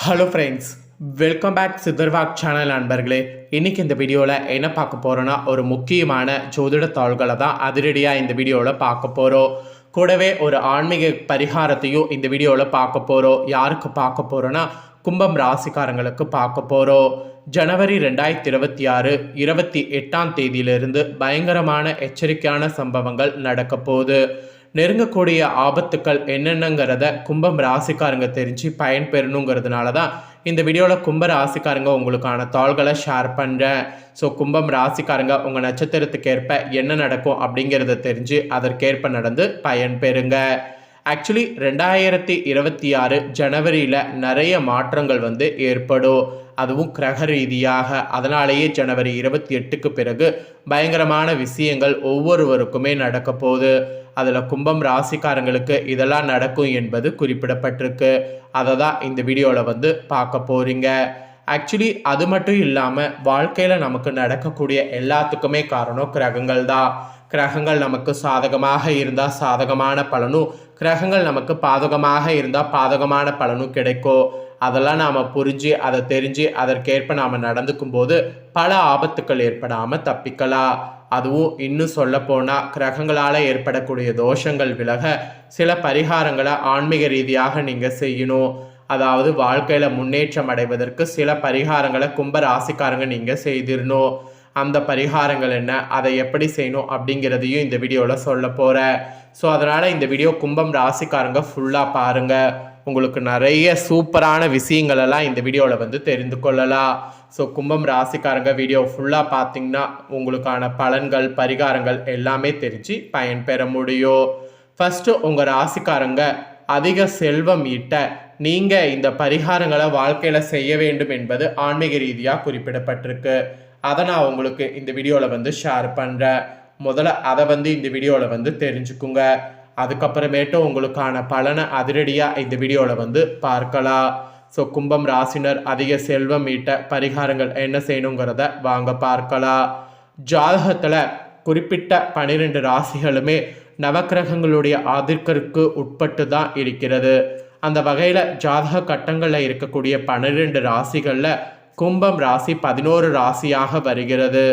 Hello friends, welcome back Siddharvak channel நண்பர்களே. இன்றைக்கி இந்த வீடியோவில் என்ன பார்க்க போகிறோன்னா, ஒரு முக்கியமான ஜோதிட தாள்களை தான் அதிரடியாக இந்த வீடியோவில் பார்க்க போகிறோம். கூடவே ஒரு ஆன்மீக பரிகாரத்தையும் இந்த வீடியோவில் பார்க்க போகிறோம். யாருக்கு பார்க்க போகிறோன்னா, கும்பம் ராசிக்காரங்களுக்கு பார்க்க போகிறோம். ஜனவரி 2026 28ஆம் தேதியிலிருந்து பயங்கரமான எச்சரிக்கையான சம்பவங்கள் நடக்க போகுது. நெருங்கக்கூடிய ஆபத்துக்கள் என்னென்னங்கிறத கும்பம் ராசிக்காரங்க தெரிஞ்சு பயன்பெறணுங்கிறதுனால தான் இந்த வீடியோவில் கும்ப ராசிக்காரங்க உங்களுக்கான தாள்களை ஷேர் பண்ணுறேன். ஸோ கும்பம் ராசிக்காரங்க உங்கள் நட்சத்திரத்துக்கு ஏற்ப என்ன நடக்கும் அப்படிங்கிறத தெரிஞ்சு அதற்கேற்ப நடந்து பயன்பெறுங்க. ஆக்சுவலி 2026 ஜனவரியில் நிறைய மாற்றங்கள் ஏற்படும். அதுவும் கிரக ரீதியாக. அதனாலேயே ஜனவரி 28க்கு பிறகு பயங்கரமான விஷயங்கள் ஒவ்வொருவருக்குமே நடக்க போகுது. அதில் கும்பம் ராசிக்காரங்களுக்கு இதெல்லாம் நடக்கும் என்பது குறிப்பிடப்பட்டிருக்கு. அதை தான் இந்த வீடியோவில் பார்க்க போகிறீங்க. ஆக்சுவலி அது மட்டும் இல்லாமல் வாழ்க்கையில் நமக்கு நடக்கக்கூடிய எல்லாத்துக்குமே காரணம் கிரகங்கள் தான். கிரகங்கள் நமக்கு சாதகமாக இருந்தால் சாதகமான பலனும், கிரகங்கள் நமக்கு பாதகமாக இருந்தால் பாதகமான பலனும் கிடைக்கும். அதெல்லாம் நாம் புரிஞ்சு அதை தெரிஞ்சு அதற்கேற்ப நாம் நடந்துக்கும் போது பல ஆபத்துக்கள் ஏற்படாமல் தப்பிக்கலாம். அதுவும் இன்னும் சொல்ல போனால் கிரகங்களால் ஏற்படக்கூடிய தோஷங்கள் விலக சில பரிகாரங்களை ஆன்மீக ரீதியாக நீங்கள் செய்யணும். அதாவது வாழ்க்கையில் முன்னேற்றம் அடைவதற்கு சில பரிகாரங்களை கும்ப ராசிக்காரங்க நீங்கள் செய்திடணும். அந்த பரிகாரங்கள் என்ன, அதை எப்படி செய்யணும் அப்படிங்கிறதையும் இந்த வீடியோவில் சொல்ல போகிறேன். ஸோ அதனால் இந்த வீடியோ கும்பம் ராசிக்காரங்க ஃபுல்லாக பாருங்கள். உங்களுக்கு நிறைய சூப்பரான விஷயங்களெல்லாம் இந்த வீடியோவில் தெரிந்து கொள்ளலாம். ஸோ கும்பம் ராசிக்காரங்க வீடியோ ஃபுல்லாக பார்த்தீங்கன்னா உங்களுக்கான பலன்கள் பரிகாரங்கள் எல்லாமே தெரிஞ்சு பயன்பெற முடியும். ஃபஸ்ட்டு உங்கள் ராசிக்காரங்க அதிக செல்வம் ஈட்ட நீங்கள் இந்த பரிகாரங்களை வாழ்க்கையில் செய்ய வேண்டும் என்பது ஆன்மீக ரீதியாக குறிப்பிடப்பட்டிருக்கு. அதை நான் உங்களுக்கு இந்த வீடியோவில் ஷேர் பண்ணுறேன். முதல்ல அதை இந்த வீடியோவில் தெரிஞ்சுக்குங்க. அதுக்கப்புறமேட்டு உங்களுக்கான பலனை அதிரடியாக இந்த வீடியோவில் பார்க்கலாம். ஸோ கும்பம் ராசினர் அதிக செல்வம் ஈட்ட பரிகாரங்கள் என்ன செய்யணுங்கிறத வாங்க பார்க்கலாம். ஜாதகத்தில் குறிப்பிட்ட 12 ராசிகளுமே நவக்கிரகங்களுடைய ஆதிக்கருக்கு உட்பட்டு தான் இருக்கிறது. அந்த வகையில் ஜாதக கட்டங்களில் இருக்கக்கூடிய 12 ராசிகளில் கும்பம் ராசி 11 ராசியாக வருகிறது.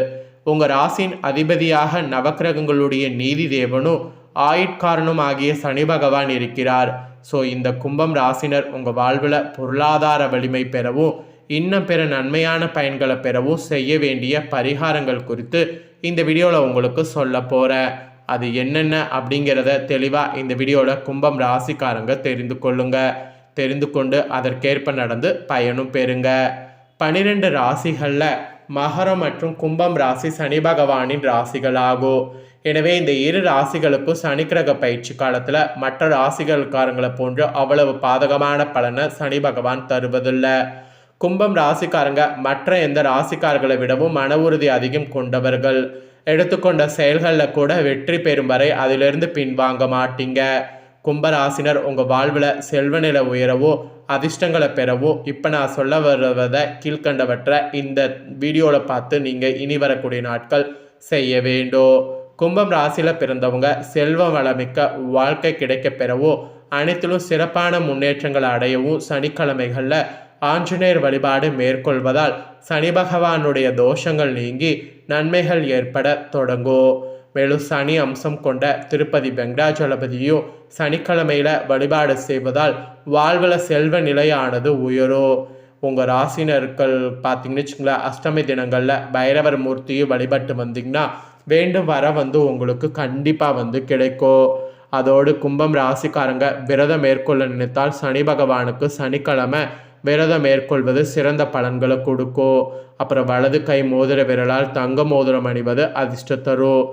உங்கள் ராசியின் அதிபதியாக நவக்கிரகங்களுடைய நீதி தேவனும் ஆயுட்காரனும் ஆகிய சனி பகவான் இருக்கிறார். ஸோ இந்த கும்பம் ராசினர் உங்கள் வாழ்வில் பொருளாதார வலிமை பெறவும் இன்னும் பிற நன்மையான பயன்களை பெறவும் செய்ய வேண்டிய பரிகாரங்கள் குறித்து இந்த வீடியோவில் உங்களுக்கு சொல்ல போகிறேன். அது என்னென்ன அப்படிங்கிறத தெளிவாக இந்த வீடியோவில் கும்பம் ராசிக்காரங்க தெரிந்து கொள்ளுங்க. தெரிந்து கொண்டு அதற்கேற்ப நடந்து பயனும் பெறுங்க. 12 ராசிகளில் மகரம் மற்றும் கும்பம் ராசி சனி பகவானின் ராசிகளாகும். எனவே இந்த இரு ராசிகளுக்கும் சனிக்கிரக பயிற்சி காலத்தில் மற்ற ராசிகள்காரங்களை போன்று அவ்வளவு பாதகமான பலனை சனி பகவான் தருவதில்லை. கும்பம் ராசிக்காரங்க மற்ற எந்த ராசிக்காரர்களை விடவும் மன உறுதி அதிகம் கொண்டவர்கள். எடுத்துக்கொண்ட செயல்களில் கூட வெற்றி பெறும் வரை அதிலிருந்து பின்வாங்க மாட்டீங்க. கும்பராசினர் உங்கள் வாழ்வில் செல்வநிலை உயரவோ அதிர்ஷ்டங்களை பெறவோ இப்போ நான் சொல்ல வருவதை கீழ்கண்டவற்றை இந்த வீடியோவில் பார்த்து நீங்கள் இனி வரக்கூடிய நாட்கள் செய்ய வேண்டும். கும்பம் ராசியில் பிறந்தவங்க செல்வ வளமிக்க வாழ்க்கை கிடைக்க பெறவோ அனைத்திலும் சிறப்பான முன்னேற்றங்களை அடையவும் சனிக்கிழமைகளில் ஆஞ்சநேயர் வழிபாடு மேற்கொள்வதால் சனி பகவானுடைய தோஷங்கள் நீங்கி நன்மைகள் ஏற்பட தொடங்கும். மேலும் சனி அம்சம் கொண்ட திருப்பதி வெங்கடாஜலபதியும் சனிக்கிழமையில் வழிபாடு செய்வதால் வாழ்வில் செல்வ நிலையானது உயரும். உங்கள் ராசினர்கள் பார்த்தீங்கன்னு வச்சுங்களேன், அஷ்டமி தினங்களில் பைரவர் மூர்த்தியும் வழிபட்டு வந்தீங்கன்னா வேண்டும் வர உங்களுக்கு கண்டிப்பாக கிடைக்கும். அதோடு கும்பம் ராசிக்காரங்க விரதம் மேற்கொள்ள நினைத்தால் சனி பகவானுக்கு சனிக்கிழமை விரதம் மேற்கொள்வது சிறந்த பலன்களை கொடுக்கும். அப்புறம் வலது கை மோதிர விரலால் தங்க மோதிரம் அணிவது அதிர்ஷ்டம் தரும்.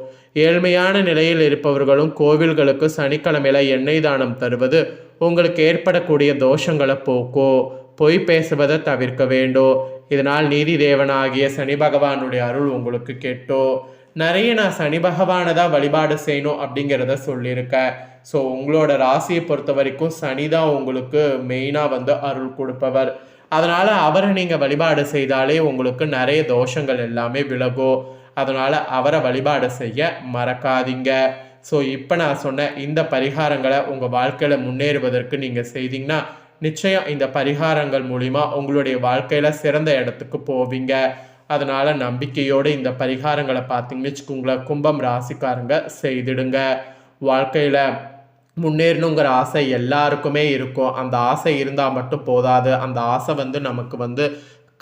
ஏழ்மையான நிலையில் இருப்பவர்களும் கோவில்களுக்கு சனிக்கிழமையில எண்ணெய் தானம் தருவது உங்களுக்கு ஏற்படக்கூடிய தோஷங்களை போக்கும். பொய் பேசுவதை தவிர்க்க வேண்டும். இதனால் நீதி தேவனாகிய சனி பகவானுடைய அருள் உங்களுக்கு கேட்டோம். நிறைய நான் சனி பகவானை தான் வழிபாடு செய்யணும் அப்படிங்கிறத சொல்லியிருக்கேன். ஸோ உங்களோட ராசியை பொறுத்த வரைக்கும் சனி தான் உங்களுக்கு மெயினாக அருள் கொடுப்பவர். அதனால் அவரை நீங்கள் வழிபாடு செய்தாலே உங்களுக்கு நிறைய தோஷங்கள் எல்லாமே விலகும். அதனால் அவரை வழிபாடு செய்ய மறக்காதீங்க. ஸோ இப்போ நான் சொன்ன இந்த பரிகாரங்களை உங்கள் வாழ்க்கையில் முன்னேறுவதற்கு நீங்கள் செய்தீங்கன்னா நிச்சயம் இந்த பரிகாரங்கள் மூலிமா உங்களுடைய வாழ்க்கையில் சிறந்த இடத்துக்கு போவீங்க. அதனால் நம்பிக்கையோடு இந்த பரிகாரங்களை பார்த்தீங்கன்னு வச்சுக்கோங்களேன், கும்பம் ராசிக்காரங்க செய்திடுங்க. வாழ்க்கையில் முன்னேறணுங்கிற ஆசை எல்லாருக்குமே இருக்கும். அந்த ஆசை இருந்தால் மட்டும் போதாது. அந்த ஆசை நமக்கு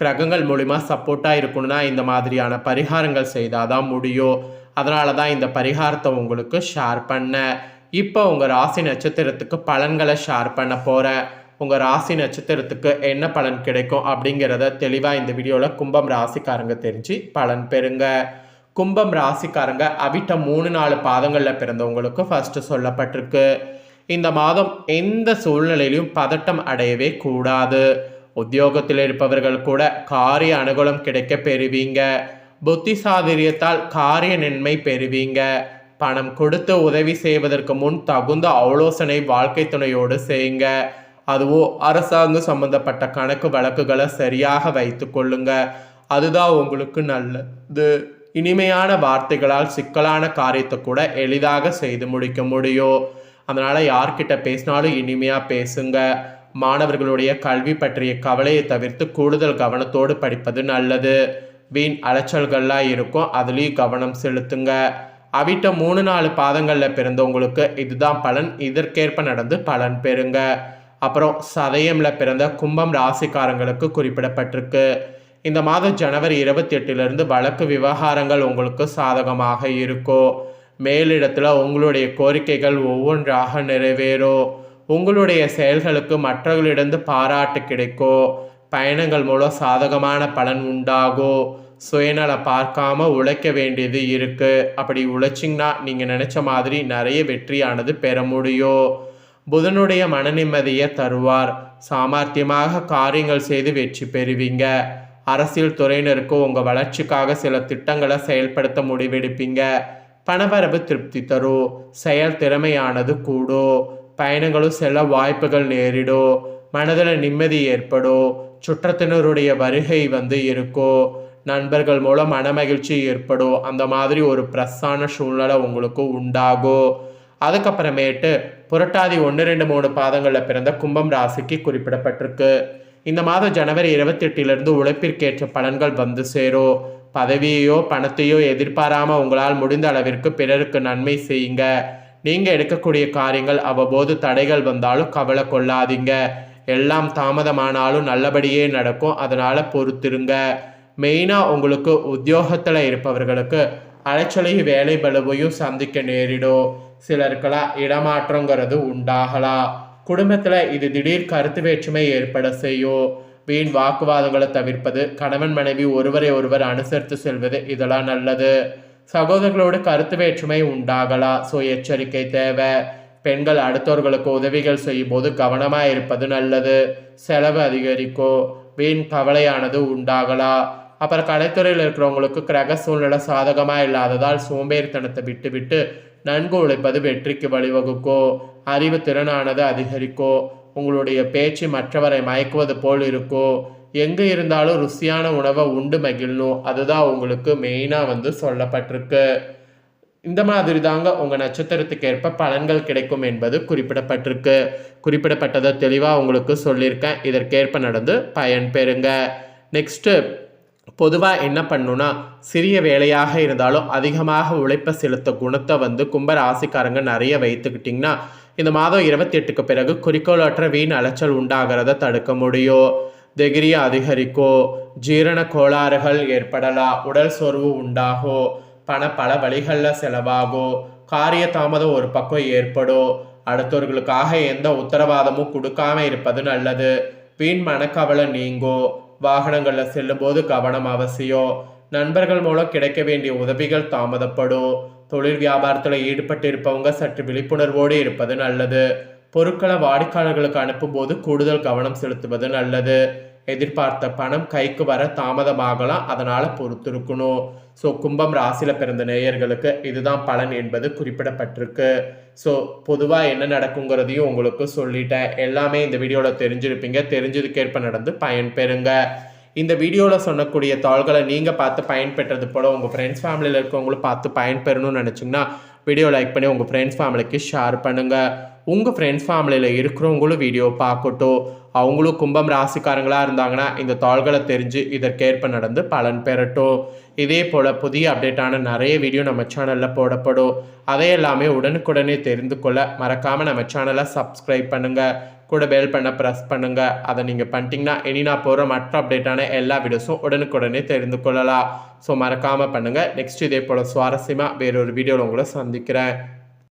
கிரகங்கள் மூலிமா சப்போர்ட்டாக இருக்கணும்னா இந்த மாதிரியான பரிகாரங்கள் செய்தால் தான் முடியும். அதனால தான் இந்த பரிகாரத்தை உங்களுக்கு ஷேர் பண்ணேன். இப்போ உங்கள் ராசி நட்சத்திரத்துக்கு பலன்களை ஷேர் பண்ண போகிறேன். உங்கள் ராசி நட்சத்திரத்துக்கு என்ன பலன் கிடைக்கும் அப்படிங்கிறத தெளிவாக இந்த வீடியோவில் கும்பம் ராசிக்காரங்க தெரிஞ்சு பலன் பெறுங்க. கும்பம் ராசிக்காரங்க அவிட்டம் 3-4 பாதங்களில் பிறந்தவங்களுக்கு ஃபஸ்ட்டு சொல்லப்பட்டிருக்கு. இந்த மாதம் எந்த சூழ்நிலையிலும் பதட்டம் அடையவே கூடாது. உத்தியோகத்தில் இருப்பவர்கள் கூட காரிய அனுகூலம் கிடைக்க பெறுவீங்க. புத்தி சாதுரியத்தால் காரிய நன்மை பெறுவீங்க. பணம் கொடுத்து உதவி செய்வதற்கு முன் தகுந்த ஆலோசனை வாழ்க்கை துணையோடு செய்யுங்க. அதுவும் அரசாங்கம் சம்பந்தப்பட்ட கணக்கு வழக்குகளை சரியாக வைத்து கொள்ளுங்க. அதுதான் உங்களுக்கு நல்லது. இனிமையான வார்த்தைகளால் சிக்கலான காரியத்தை கூட எளிதாக செய்து முடிக்க முடியும். அதனால் யார்கிட்ட பேசினாலும் இனிமையாக பேசுங்க. மாணவர்களுடைய கல்வி பற்றிய கவலையை தவிர்த்து கூடுதல் கவனத்தோடு படிப்பது நல்லது. வீண் அலைச்சல்கள்லாம் இருக்கும், அதுலேயும் கவனம் செலுத்துங்க. அவிட்டம் 3-4 பாதங்களில் பிறந்தவங்களுக்கு இதுதான் பலன். இதற்கேற்ப நடந்து பலன் பெறுங்க. அப்புறம் சதயமில் பிறந்த கும்பம் ராசிக்காரங்களுக்கு குறிப்பிடப்பட்டிருக்கு. இந்த மாதம் ஜனவரி 28 வழக்கு விவகாரங்கள் உங்களுக்கு சாதகமாக இருக்கும். மேலிடத்தில் உங்களுடைய கோரிக்கைகள் ஒவ்வொன்றாக நிறைவேறும். உங்களுடைய செயல்களுக்கு மற்றவர்களிடம் பாராட்டு கிடைக்கும். பயணங்கள் மூலம் சாதகமான பலன் உண்டாகும். சுயநலை பார்க்காம உழைக்க வேண்டியது இருக்குது. அப்படி உழைச்சிங்கன்னா நீங்கள் நினச்ச மாதிரி நிறைய வெற்றியானது பெற முடியும். புதனுடைய மன நிம்மதியை தருவார். சாமர்த்தியமாக காரியங்கள் செய்து வெற்றி பெறுவீங்க. அரசியல் துறையினருக்கு உங்கள் வளர்ச்சிக்காக சில திட்டங்களை செயல்படுத்த முடிவெடுப்பீங்க. பணவரவு திருப்தி தரும். செயல் திறமையானது கூடும். பயணங்களும் செல்ல வாய்ப்புகள் நேரிடும். மனதில் நிம்மதி ஏற்படும். சுற்றத்தினருடைய வருகை இருக்கும். நண்பர்கள் மூலம் மனமகிழ்ச்சி ஏற்படும். அந்த மாதிரி ஒரு ப்ளஸ்ஸான சூழ்நிலை உங்களுக்கு உண்டாகும். அதுக்கப்புறமேட்டு புரட்டாதி 1, 2, 3 பாதங்களில் பிறந்த கும்பம் ராசிக்கு குறிப்பிடப்பட்டிருக்கு. இந்த மாதம் ஜனவரி 28 உழைப்பிற்கேற்ற பலன்கள் சேரும். பதவியையோ பணத்தையோ எதிர்பாராமல் உங்களால் முடிந்த அளவிற்கு பிறருக்கு நன்மை செய்யுங்க. நீங்கள் எடுக்கக்கூடிய காரியங்கள் அவ்வப்போது தடைகள் வந்தாலும் கவலை கொள்ளாதீங்க. எல்லாம் தாமதமானாலும் நல்லபடியே நடக்கும். அதனால் பொறுத்திருங்க. மெயினாக உங்களுக்கு உத்தியோகத்தில் இருப்பவர்களுக்கு அலைச்சலையும் வேலை பலுவையும் சந்திக்க நேரிடும். சிலருக்கெல்லாம் இடமாற்றங்கிறது உண்டாகலாம். குடும்பத்தில் இது திடீர் கருத்து வேற்றுமை ஏற்பட செய்யும். வீண் வாக்குவாதங்களை தவிர்ப்பது, கணவன் மனைவி ஒருவரை ஒருவர் அனுசரித்து செல்வது இதெல்லாம் நல்லது. சகோதரர்களோடு கருத்து வேற்றுமை உண்டாகலாம். ஸோ எச்சரிக்கை தேவை. பெண்கள் அடுத்தவர்களுக்கு உதவிகள் செய்யும் போது கவனமாக இருப்பது நல்லது. செலவு அதிகரிக்கும். வீண் கவலையானது உண்டாகலாம். அப்புறம் கலைத்துறையில் இருக்கிறவங்களுக்கு கிரக சூழ்நிலை சாதகமாக இல்லாததால் சோம்பேறித்தனத்தை விட்டு நன்கு உழைப்பது வெற்றிக்கு வழிவகுக்கும். அறிவு திறனானது அதிகரிக்கும். உங்களுடைய பேச்சு மற்றவரை மயக்குவது போல் இருக்கும். எங்கே இருந்தாலும் ருசியான உணவை உண்டு மகிழணும். அதுதான் உங்களுக்கு மெயினாக சொல்லப்பட்டிருக்கு. இந்த மாதிரி தாங்க உங்கள் நட்சத்திரத்துக்கு ஏற்ப பலன்கள் கிடைக்கும் என்பது குறிப்பிடப்பட்டிருக்கு. குறிப்பிடப்பட்டதை தெளிவாக உங்களுக்கு சொல்லியிருக்கேன். இதற்கேற்ப நடந்து பயன் பெறுங்க. நெக்ஸ்ட்டு பொதுவாக என்ன பண்ணணுன்னா, சிறிய வேலையாக இருந்தாலும் அதிகமாக உழைப்பை செலுத்த குணத்தை கும்ப ராசிக்காரங்க நிறைய வைத்துக்கிட்டிங்கன்னா இந்த மாதம் 28க்கு பிறகு குறிக்கோளற்ற வீண் அலைச்சல் உண்டாகிறத தடுக்க முடியும். தைரியம் அதிகரிக்கும். ஜீரண கோளாறுகள் ஏற்படலாம். உடல் சோர்வு உண்டாகும். பல வழிகளில் செலவாகும். காரிய தாமதம் ஒரு பக்கம் ஏற்படும். அடுத்தவர்களுக்காக எந்த உத்தரவாதமும் கொடுக்காம இருப்பது நல்லது. வீண் மனக்கவலை நீங்கும். வாகனங்களில் செல்லும்போது கவனம் அவசியம். நண்பர்கள் மூலம் கிடைக்க வேண்டிய உதவிகள் தாமதப்படும். தொழில் வியாபாரத்தில் ஈடுபட்டு இருப்பவங்க சற்று விழிப்புணர்வோடு இருப்பது நல்லது. பொருட்களை வாடிக்கையாளர்களுக்கு அனுப்பும்போது கூடுதல் கவனம் செலுத்துவது நல்லது. எதிர்பார்த்த பணம் கைக்கு வர தாமதமாகலாம். அதனால் பொறுத்திருக்கணும். ஸோ கும்பம் ராசியில் பிறந்த நேயர்களுக்கு இதுதான் பலன் என்பது குறிப்பிடப்பட்டிருக்கு. ஸோ பொதுவாக என்ன நடக்குங்கிறதையும் உங்களுக்கு சொல்லிட்டேன். எல்லாமே இந்த வீடியோவில் தெரிஞ்சிருப்பீங்க. தெரிஞ்சதுக்கேற்ப நடந்து பயன்பெறுங்க. இந்த வீடியோவில் சொன்னக்கூடிய தாள்களை நீங்கள் பார்த்து பயன்பெற்றது போல் உங்கள் ஃப்ரெண்ட்ஸ் ஃபேமிலியில் இருக்கவங்களும் பார்த்து பயன்பெறணும்னு நினச்சிங்கன்னா வீடியோ லைக் பண்ணி உங்கள் ஃப்ரெண்ட்ஸ் ஃபேமிலிக்கு ஷேர் பண்ணுங்கள். உங்கள் ஃப்ரெண்ட்ஸ் ஃபேமிலியில் இருக்கிறவங்களும் வீடியோ பார்க்கட்டும். அவங்களும் கும்பம் ராசிக்காரங்களாக இருந்தாங்கன்னா இந்த தாள்களை தெரிஞ்சு இதற்கேற்ப நடந்து பலன் பெறட்டும். இதே போல் புதிய அப்டேட்டான நிறைய வீடியோ நம்ம சேனலில் போடப்படும். அதை எல்லாமே உடனுக்குடனே தெரிந்து கொள்ள மறக்காமல் நம்ம சேனலை சப்ஸ்கிரைப் பண்ணுங்கள். கூட பெல் பண்ண ப்ரெஸ் பண்ணுங்கள். அதை நீங்கள் பண்ணிட்டீங்கன்னா இனி நான் போகிற மற்ற அப்டேட்டான எல்லா வீடியோஸும் உடனுக்குடனே தெரிந்து கொள்ளலாம். ஸோ மறக்காமல் பண்ணுங்கள். நெக்ஸ்ட் இதே போல் சுவாரஸ்யமாக வேறொரு வீடியோவில் உங்களை சந்திக்கிறேன்.